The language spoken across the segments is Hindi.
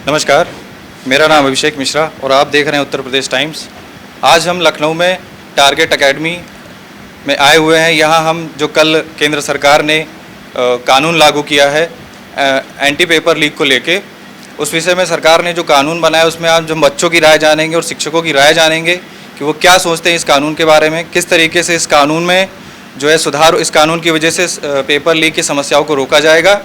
नमस्कार, मेरा नाम अभिषेक मिश्रा और आप देख रहे हैं उत्तर प्रदेश टाइम्स। आज हम लखनऊ में टारगेट एकेडमी में आए हुए हैं। यहाँ हम जो कल केंद्र सरकार ने कानून लागू किया है एंटी पेपर लीक को लेके, उस विषय में सरकार ने जो कानून बनाया उसमें आज हम बच्चों की राय जानेंगे और शिक्षकों की राय जानेंगे कि वो क्या सोचते हैं इस कानून के बारे में, किस तरीके से इस कानून में जो है सुधार, इस कानून की वजह से पेपर लीक की समस्याओं को रोका जाएगा।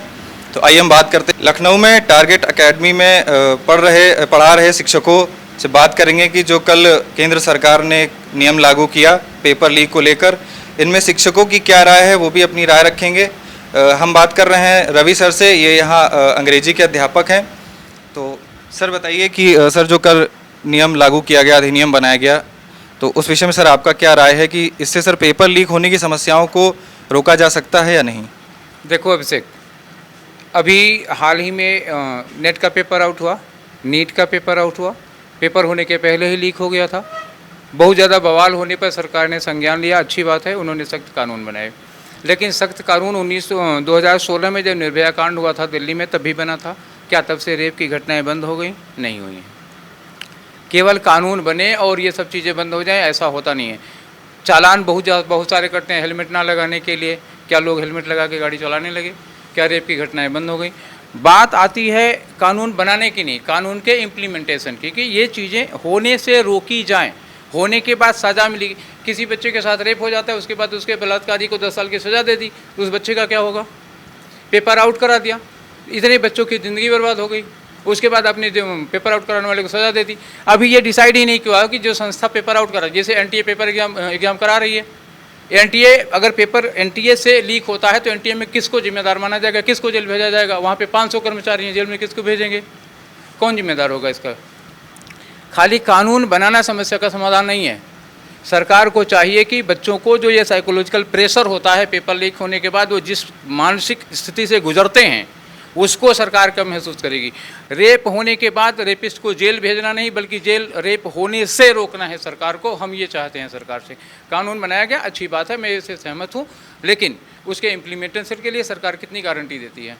तो आइए हम बात करते हैं। लखनऊ में टारगेट एकेडमी में पढ़ा रहे शिक्षकों से बात करेंगे कि जो कल केंद्र सरकार ने नियम लागू किया पेपर लीक को लेकर, इनमें शिक्षकों की क्या राय है वो भी अपनी राय रखेंगे। हम बात कर रहे हैं रवि सर से, ये यहाँ अंग्रेजी के अध्यापक हैं। तो सर बताइए कि सर जो कल नियम लागू किया गया, अधिनियम बनाया गया, तो उस विषय में सर आपका क्या राय है कि इससे सर पेपर लीक होने की समस्याओं को रोका जा सकता है या नहीं? देखो अभिषेक, अभी हाल ही में नेट का पेपर आउट हुआ, नीट का पेपर आउट हुआ, पेपर होने के पहले ही लीक हो गया था। बहुत ज़्यादा बवाल होने पर सरकार ने संज्ञान लिया, अच्छी बात है, उन्होंने सख्त कानून बनाए। लेकिन सख्त कानून 2016 में जब निर्भया कांड हुआ था दिल्ली में, तब भी बना था। क्या तब से रेप की घटनाएं बंद हो गई? नहीं हुई हैं। केवल कानून बने और ये सब चीज़ें बंद हो जाएं, ऐसा होता नहीं है। चालान बहुत सारे करते हैं हेलमेट ना लगाने के लिए। क्या लोग हेलमेट लगा के गाड़ी चलाने लगे? क्या रेप की घटनाएं बंद हो गई? बात आती है कानून बनाने की नहीं, कानून के इम्प्लीमेंटेशन की, कि ये चीज़ें होने से रोकी जाएं। होने के बाद सज़ा मिलेगी। किसी बच्चे के साथ रेप हो जाता है, उसके बाद उसके बलात्कारी को 10 साल की सज़ा दे दी, तो उस बच्चे का क्या होगा? पेपर आउट करा दिया, इतने बच्चों की ज़िंदगी बर्बाद हो गई। उसके बाद अपने जो पेपर आउट कराने वाले को सज़ा दे दी। अभी ये डिसाइड ही नहीं किया कि जो संस्था पेपर आउट करा, जैसे एनटीए पेपर एग्जाम करा रही है, एनटीए अगर पेपर एनटीए से लीक होता है तो एनटीए में किसको जिम्मेदार माना जाएगा? किसको जेल भेजा जाएगा? वहाँ पे 500 कर्मचारी हैं, जेल में किसको भेजेंगे? कौन जिम्मेदार होगा इसका? खाली कानून बनाना समस्या का समाधान नहीं है। सरकार को चाहिए कि बच्चों को जो ये साइकोलॉजिकल प्रेशर होता है पेपर लीक होने के बाद, वो जिस मानसिक स्थिति से गुजरते हैं उसको सरकार कब महसूस करेगी। रेप होने के बाद रेपिस्ट को जेल भेजना नहीं, बल्कि जेल रेप होने से रोकना है सरकार को। हम ये चाहते हैं सरकार से। कानून बनाया गया, अच्छी बात है, मैं इससे सहमत हूँ, लेकिन उसके इम्प्लीमेंटेशन के लिए सरकार कितनी गारंटी देती है?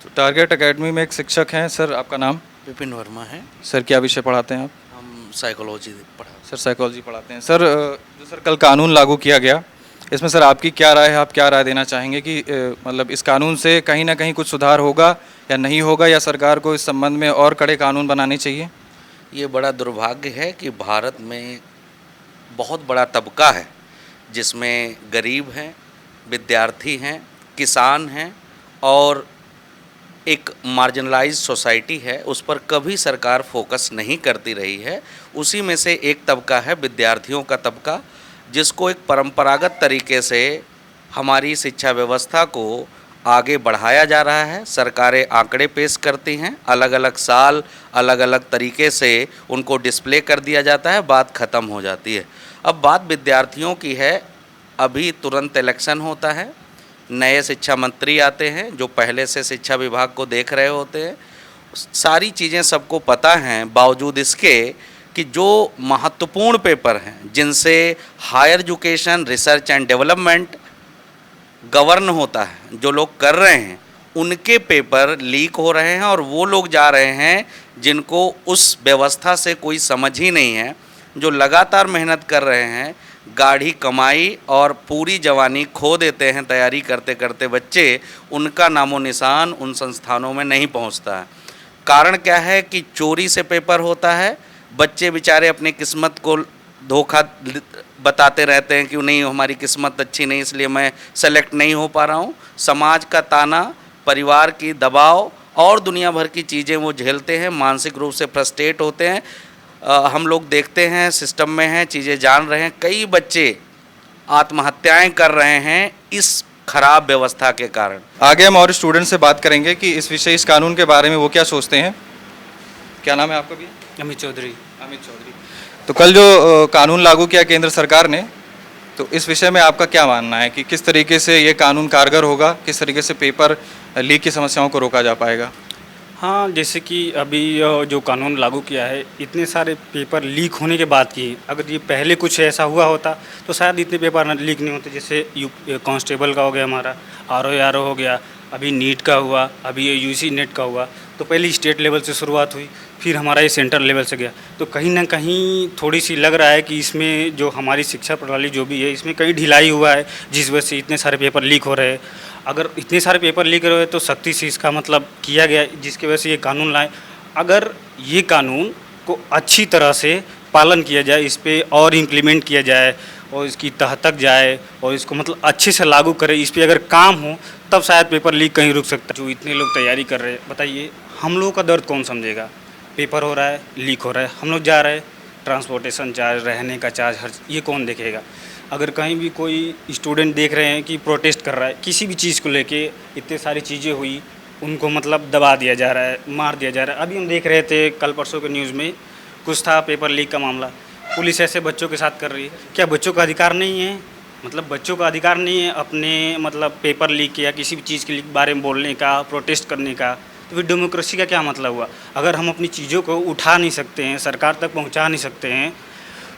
तो टारगेट एकेडमी में एक शिक्षक हैं, सर आपका नाम? विपिन वर्मा है। सर क्या विषय पढ़ाते हैं आप? हम साइकोलॉजी पढ़ा। सर साइकोलॉजी पढ़ाते हैं। सर जो सर कल कानून लागू किया गया, इसमें सर आपकी क्या राय है? आप क्या राय देना चाहेंगे कि मतलब इस कानून से कहीं ना कहीं कुछ सुधार होगा या नहीं होगा, या सरकार को इस संबंध में और कड़े कानून बनाने चाहिए? ये बड़ा दुर्भाग्य है कि भारत में बहुत बड़ा तबका है जिसमें गरीब हैं, विद्यार्थी हैं, किसान हैं और एक मार्जिनलाइज सोसाइटी है, उस पर कभी सरकार फोकस नहीं करती रही है। उसी में से एक तबका है विद्यार्थियों का तबका, जिसको एक परंपरागत तरीके से हमारी शिक्षा व्यवस्था को आगे बढ़ाया जा रहा है। सरकारें आंकड़े पेश करती हैं, अलग अलग साल अलग अलग तरीके से उनको डिस्प्ले कर दिया जाता है, बात ख़त्म हो जाती है। अब बात विद्यार्थियों की है। अभी तुरंत इलेक्शन होता है, नए शिक्षा मंत्री आते हैं जो पहले से शिक्षा विभाग को देख रहे होते हैं। सारी चीज़ें सबको पता हैं, बावजूद इसके कि जो महत्वपूर्ण पेपर हैं जिनसे higher education, research and development govern होता है, जो लोग कर रहे हैं, उनके पेपर लीक हो रहे हैं और वो लोग जा रहे हैं जिनको उस व्यवस्था से कोई समझ ही नहीं है, जो लगातार मेहनत कर रहे हैं, गाढ़ी कमाई और पूरी जवानी खो देते हैं तैयारी करते करते बच्चे, उनका नामो निशान उन संस्थानों में नहीं पहुंचता है। कारण क्या है कि चोरी से पेपर होता है। बच्चे बेचारे अपनी किस्मत को धोखा बताते रहते हैं कि नहीं, हमारी किस्मत अच्छी नहीं इसलिए मैं सेलेक्ट नहीं हो पा रहा हूँ। समाज का ताना, परिवार की दबाव और दुनिया भर की चीज़ें वो झेलते हैं, मानसिक रूप से फ्रस्ट्रेट होते हैं। हम लोग देखते हैं, सिस्टम में हैं, चीज़ें जान रहे हैं, कई बच्चे आत्महत्याएं कर रहे हैं इस खराब व्यवस्था के कारण। आगे हम और स्टूडेंट से बात करेंगे कि इस विषय, इस कानून के बारे में वो क्या सोचते हैं। क्या नाम है आपका भी? अमित चौधरी। अमित चौधरी। तो कल जो कानून लागू किया केंद्र सरकार ने, तो इस विषय में आपका क्या मानना है कि किस तरीके से ये कानून कारगर होगा, किस तरीके से पेपर लीक की समस्याओं को रोका जा पाएगा? हाँ, जैसे कि अभी जो कानून लागू किया है, इतने सारे पेपर लीक होने के बाद की, अगर ये पहले कुछ ऐसा हुआ होता तो शायद इतने पेपर लीक नहीं होते। जैसे कांस्टेबल का हो गया, हमारा आर ओ हो गया, अभी नीट का हुआ, अभी ये यूजी नेट का हुआ, तो पहले स्टेट लेवल से शुरुआत हुई, फिर हमारा ये सेंट्रल लेवल से गया। तो कहीं ना कहीं थोड़ी सी लग रहा है कि इसमें जो हमारी शिक्षा प्रणाली जो भी है इसमें कहीं ढिलाई हुआ है, जिस वजह से इतने सारे पेपर लीक हो रहे हैं। अगर इतने सारे पेपर लीक हो रहे हैं तो सख्ती से इसका मतलब किया गया, जिसकी वजह से ये कानून लाए। अगर ये कानून को अच्छी तरह से पालन किया जाए, इस पर और इम्प्लीमेंट किया जाए और इसकी तह तक जाए और इसको मतलब अच्छे से लागू करे, इस पर अगर काम हो तब शायद पेपर लीक कहीं रुक सकता है। जो इतने लोग तैयारी कर रहे हैं, बताइए हम लोगों का दर्द कौन समझेगा? पेपर हो रहा है, लीक हो रहा है, हम लोग जा रहे हैं, ट्रांसपोर्टेशन चार्ज, रहने का चार्ज, हर ये कौन देखेगा? अगर कहीं भी कोई स्टूडेंट देख रहे हैं कि प्रोटेस्ट कर रहा है किसी भी चीज़ को लेके, इतनी सारी चीज़ें हुई, उनको मतलब दबा दिया जा रहा है, मार दिया जा रहा है। अभी हम देख रहे थे कल परसों के न्यूज़ में कुछ था पेपर लीक का मामला, पुलिस ऐसे बच्चों के साथ कर रही है। क्या बच्चों का अधिकार नहीं है? मतलब बच्चों का अधिकार नहीं है अपने मतलब पेपर लीक या किसी भी चीज़ के बारे में बोलने का, प्रोटेस्ट करने का? तो फिर डेमोक्रेसी का क्या मतलब हुआ? अगर हम अपनी चीज़ों को उठा नहीं सकते हैं, सरकार तक पहुंचा नहीं सकते हैं,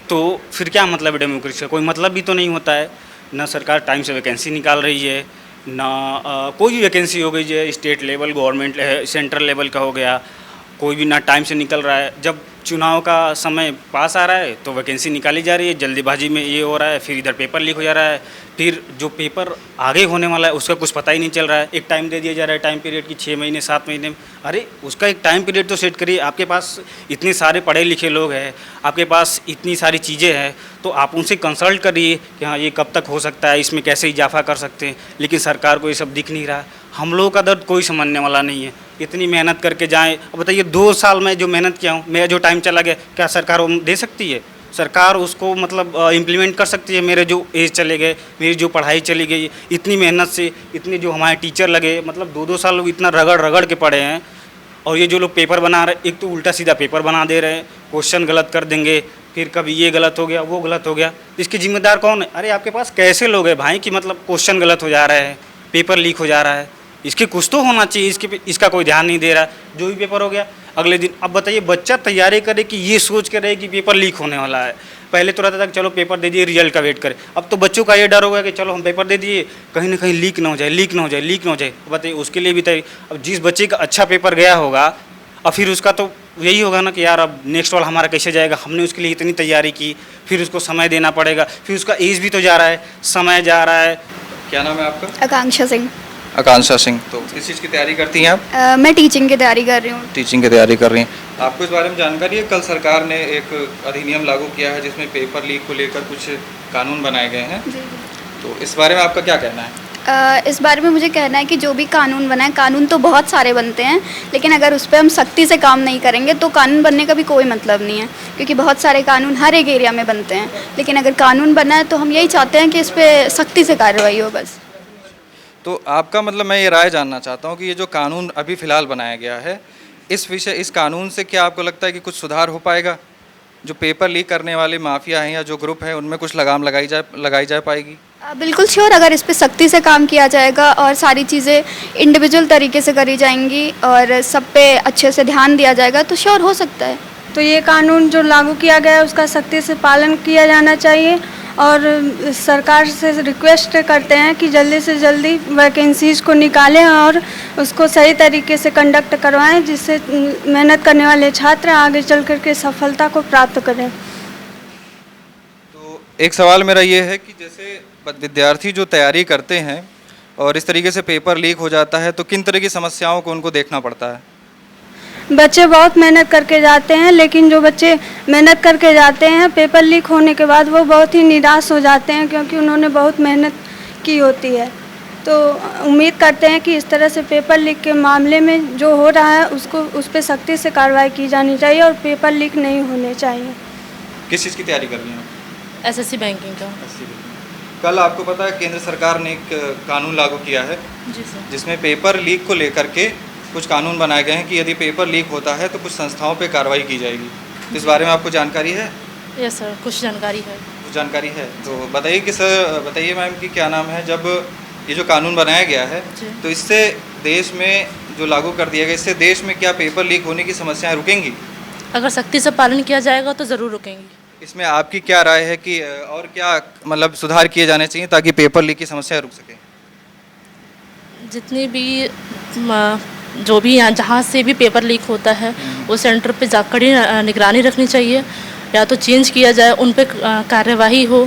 तो फिर क्या मतलब है डेमोक्रेसी का? कोई मतलब भी तो नहीं होता है। ना सरकार टाइम से वैकेंसी निकाल रही है, ना कोई भी वैकेंसी हो गई है, state level, government central level का हो गया, कोई भी ना टाइम से निकल रहा है। जब चुनाव का समय पास आ रहा है तो वैकेंसी निकाली जा रही है, जल्दीबाजी में ये हो रहा है, फिर इधर पेपर लीक हो जा रहा है, फिर जो पेपर आगे होने वाला है उसका कुछ पता ही नहीं चल रहा है। एक टाइम दे दिया जा रहा है, टाइम पीरियड की 6 महीने 7 महीने। अरे उसका एक टाइम पीरियड तो सेट करिए। आपके पास इतने सारे पढ़े लिखे लोग हैं, आपके पास इतनी सारी चीज़ें हैं, तो आप उनसे कंसल्ट करिए कि हाँ ये कब तक हो सकता है, इसमें कैसे इजाफा कर सकते हैं। लेकिन सरकार को ये सब दिख नहीं रहा। हम लोगों का दर्द कोई समझने वाला नहीं है। इतनी मेहनत करके जाएं, अब बताइए 2 साल में जो मेहनत किया हूँ, मेरा जो टाइम चला गया, क्या सरकार वो दे सकती है? सरकार उसको मतलब इम्प्लीमेंट कर सकती है? मेरे जो एज चले गए, मेरी जो पढ़ाई चली गई, इतनी मेहनत से, इतने जो हमारे टीचर लगे, मतलब 2-2 साल लोग इतना रगड़ रगड़ के पढ़े हैं, और ये जो लोग पेपर बना रहे, एक तो उल्टा सीधा पेपर बना दे रहे हैं, क्वेश्चन गलत कर देंगे, फिर कभी ये गलत हो गया, वो गलत हो गया। इसके जिम्मेदार कौन है? अरे आपके पास कैसे लोग हैं भाई कि मतलब क्वेश्चन गलत हो जा रहे हैं, पेपर लीक हो जा रहा है? इसके कुछ तो होना चाहिए। इसका कोई ध्यान नहीं दे रहा। जो भी पेपर हो गया अगले दिन। अब बताइए बच्चा तैयारी करे कि ये सोच के रहे कि पेपर लीक होने वाला है। पहले तो रहता था कि चलो पेपर दे दिए, रिजल्ट का वेट करें। अब तो बच्चों का ये डर हो गया कि चलो हम पेपर दे दिए, कहीं ना कहीं लीक ना हो जाए, लीक ना हो जाए, लीक ना हो जाए। बताइए उसके लिए भी तैयारी। अब जिस बच्चे का अच्छा पेपर गया होगा, अब फिर उसका तो यही होगा ना कि यार अब नेक्स्ट वाला हमारा कैसे जाएगा, हमने उसके लिए इतनी तैयारी की, फिर उसको समय देना पड़ेगा, फिर उसका एज भी तो जा रहा है, समय जा रहा है। क्या नाम है आपका? आकांक्षा सिंह। आकांक्षा सिंह। तो किस चीज़ की तैयारी करती हैं आप? मैं टीचिंग की तैयारी कर रही हूँ। टीचिंग की तैयारी कर रही हैं। आपको इस बारे में जानकारी है? कल सरकार ने एक अधिनियम लागू किया है जिसमें पेपर लीक को लेकर कुछ कानून बनाए गए हैं। जी। तो इस बारे में आपका क्या कहना है? इस बारे में मुझे कहना है कि जो भी कानून बना है, कानून तो बहुत सारे बनते हैं, लेकिन अगर उस पर हम सख्ती से काम नहीं करेंगे तो कानून बनने का भी कोई मतलब नहीं है। क्योंकि बहुत सारे कानून हर एक एरिया में बनते हैं, लेकिन अगर कानून बना है तो हम यही चाहते हैं कि इस पर सख्ती से कार्रवाई हो बस। तो आपका मतलब मैं ये राय जानना चाहता हूँ कि ये जो कानून अभी फ़िलहाल बनाया गया है, इस कानून से क्या आपको लगता है कि कुछ सुधार हो पाएगा? जो पेपर लीक करने वाले माफिया हैं या जो ग्रुप हैं, उनमें कुछ लगाम लगाई जा पाएगी? बिल्कुल श्योर। अगर इस पर सख्ती से काम किया जाएगा और सारी चीज़ें इंडिविजुअल तरीके से करी जाएंगी और सब पे अच्छे से ध्यान दिया जाएगा तो श्योर हो सकता है। तो ये कानून जो लागू किया गया है उसका सख्ती से पालन किया जाना चाहिए, और सरकार से रिक्वेस्ट करते हैं कि जल्दी से जल्दी वैकेंसीज़ को निकालें और उसको सही तरीके से कंडक्ट करवाएं, जिससे मेहनत करने वाले छात्र आगे चल कर के सफलता को प्राप्त करें। तो एक सवाल मेरा ये है कि जैसे विद्यार्थी जो तैयारी करते हैं और इस तरीके से पेपर लीक हो जाता है, तो किन तरह की समस्याओं को उनको देखना पड़ता है? बच्चे बहुत मेहनत करके जाते हैं, लेकिन जो बच्चे मेहनत करके जाते हैं पेपर लीक होने के बाद वो बहुत ही निराश हो जाते हैं, क्योंकि उन्होंने बहुत मेहनत की होती है। तो उम्मीद करते हैं कि इस तरह से पेपर लीक के मामले में जो हो रहा है उस पर सख्ती से कार्रवाई की जानी चाहिए और पेपर लीक नहीं होने चाहिए। किस चीज़ की तैयारी कर रही हैं? एसएससी बैंकिंग का। कल आपको पता है केंद्र सरकार ने एक कानून लागू किया है जी सर। जिसमें पेपर लीक को लेकर के कुछ कानून बनाए गए हैं कि यदि पेपर लीक होता है तो कुछ संस्थाओं पे कार्रवाई की जाएगी। इस बारे में आपको जानकारी है? यस सर, कुछ जानकारी है। कुछ जानकारी है तो बताइए कि सर, बताइए मैम कि क्या नाम है, जब ये जो कानून बनाया गया है तो इससे देश में जो लागू कर दिया गया, इससे देश में क्या पेपर लीक होने की समस्याएं रुकेंगी? अगर सख्ती से पालन किया जाएगा तो ज़रूर रुकेंगी। इसमें आपकी क्या राय है कि और क्या मतलब सुधार किए जाने चाहिए ताकि पेपर लीक की समस्या रुक सके? जितनी भी जो भी यहाँ जहाँ से भी पेपर लीक होता है वो सेंटर पे जा कड़ी निगरानी रखनी चाहिए, या तो चेंज किया जाए, उन पे कार्यवाही हो,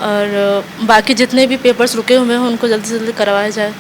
और बाकी जितने भी पेपर्स रुके हुए हैं उनको जल्दी से जल्दी करवाया जाए।